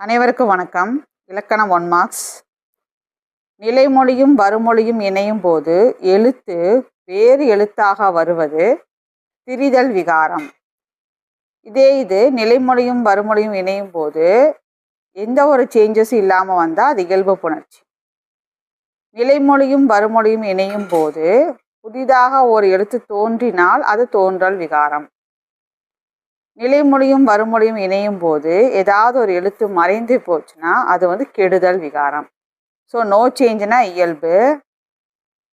அனைவருக்கும் வணக்கம். இலக்கணம் 1 மார்க்ஸ். நிலைமொழியும் வறுமொழியும் இணையும் போது எழுத்து வேறு எழுத்தாக வருவது திரிதல் விகாரம். இது நிலைமொழியும் வறுமொழியும் இணையும் போது எந்த ஒரு சேஞ்சஸும் இல்லாமல் வந்தால் அது இயல்பு புணர்ச்சி. நிலைமொழியும் வறுமொழியும் இணையும் போது புதிதாக ஒரு எழுத்து தோன்றினால் அது தோன்றல் விகாரம். நிலைமொழியும் வறுமொழியும் இணையும் போது ஏதாவது ஒரு எழுத்து மறைந்து போச்சுன்னா அது கெடுதல் விகாரம். ஸோ நோ சேஞ்சுனா இயல்பு,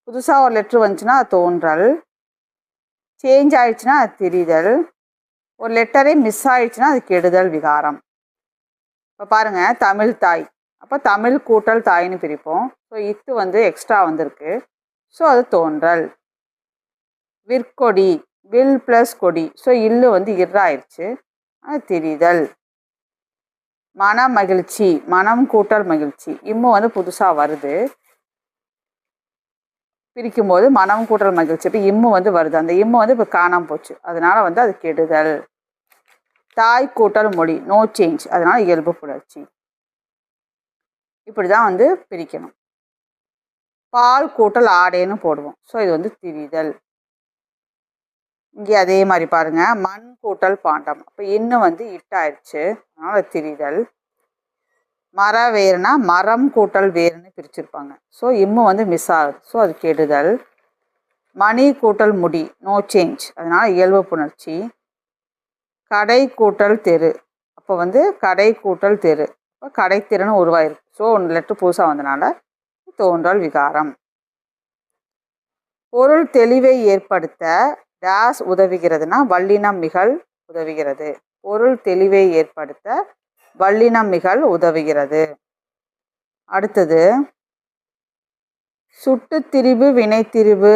புதுசாக ஒரு லெட்ரு வந்துச்சுன்னா அது தோன்றல், சேஞ்ச் ஆயிடுச்சுன்னா அது திரிதல், ஒரு லெட்டரே மிஸ் ஆயிடுச்சுன்னா அது கெடுதல் விகாரம். இப்போ பாருங்கள், தமிழ் தாய், அப்போ தமிழ் கூட்டல் தாய்னு பிரிப்போம். ஸோ இத்து எக்ஸ்ட்ரா வந்திருக்கு, ஸோ அது தோன்றல். விற்கொடி, வில் ப்ளஸ் கொடி, ஸோ இல்லு இர்ராயிருச்சு, அது திரிதல். மன மகிழ்ச்சி, மனம் கூட்டல் மகிழ்ச்சி, இம்மு புதுசாக வருது, பிரிக்கும் போது மனம் கூட்டல் மகிழ்ச்சி, இப்போ இம்மு வருது, அந்த இம்மு இப்போ காணாமல் போச்சு, அதனால அது கெடுதல். தாய் கூட்டல் மொழி, நோ சேஞ்ச், அதனால இயல்பு புணர்ச்சி. இப்படி தான் பிரிக்கணும். பால் கூட்டல் ஆடேன்னு போடுவோம், ஸோ இது திரிதல். இங்கே அதே மாதிரி பாருங்கள், மண் கூட்டல் பாண்டம், அப்போ இன்னும் இட்டாயிடுச்சு, அதனால் திரிதல். மர வேறுனா மரம் கூட்டல் வேறுன்னு பிரிச்சிருப்பாங்க, ஸோ இம்மு மிஸ் ஆகுது, ஸோ அது கெடுதல். மணி கூட்டல் முடி, நோ சேஞ்ச், அதனால் இயல்பு புணர்ச்சி. கடை கூட்டல் தெரு, அப்போ கடை கூட்டல் தெரு, இப்போ கடை தெருன்னு உருவாயிருக்கு, ஸோ ஒன்று லெட்டர் புதுசாக வந்தனால தோன்றல் விகாரம். பொருள் தெளிவை ஏற்படுத்த டேஸ் உதவுகிறதுனா வல்லினம் மிகல் உதவுகிறது. பொருள் தெளிவை ஏற்படுத்த வல்லினம் மிகல் உதவுகிறது. அடுத்தது சுட்டுத்திரிபு வினைத்திரிபு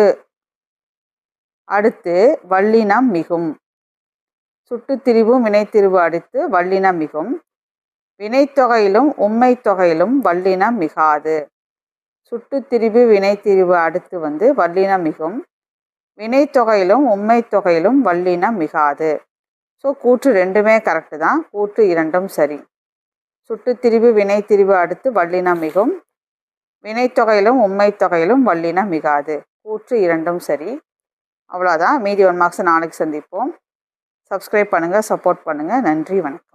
அடுத்து வல்லினம் மிகும். சுட்டுத்திரிபும் வினைத்திரிபு அடுத்து வல்லினம் மிகும். வினைத்தொகையிலும் உம்மை தொகையிலும் வல்லினம் மிகாது. சுட்டுத்திரிபு வினைத்திரிபு அடுத்து வல்லினம் மிகும். வினைத்தொகையிலும் உம்மை தொகையிலும் வல்லினம் மிகாது. ஸோ கூற்று ரெண்டுமே கரெக்டு தான், கூற்று இரண்டும் சரி. சுட்டுத்திரிபு வினைத்திரிபு அடுத்து வல்லினம் மிகும். வினைத்தொகையிலும் உம்மை தொகையிலும் வல்லினம் மிகாது. கூற்று இரண்டும் சரி. அவ்வளோதான். மீதி 1 மார்க்ஸ் நாளைக்கு சந்திப்போம். சப்ஸ்கிரைப் பண்ணுங்கள், சப்போர்ட் பண்ணுங்கள். நன்றி, வணக்கம்.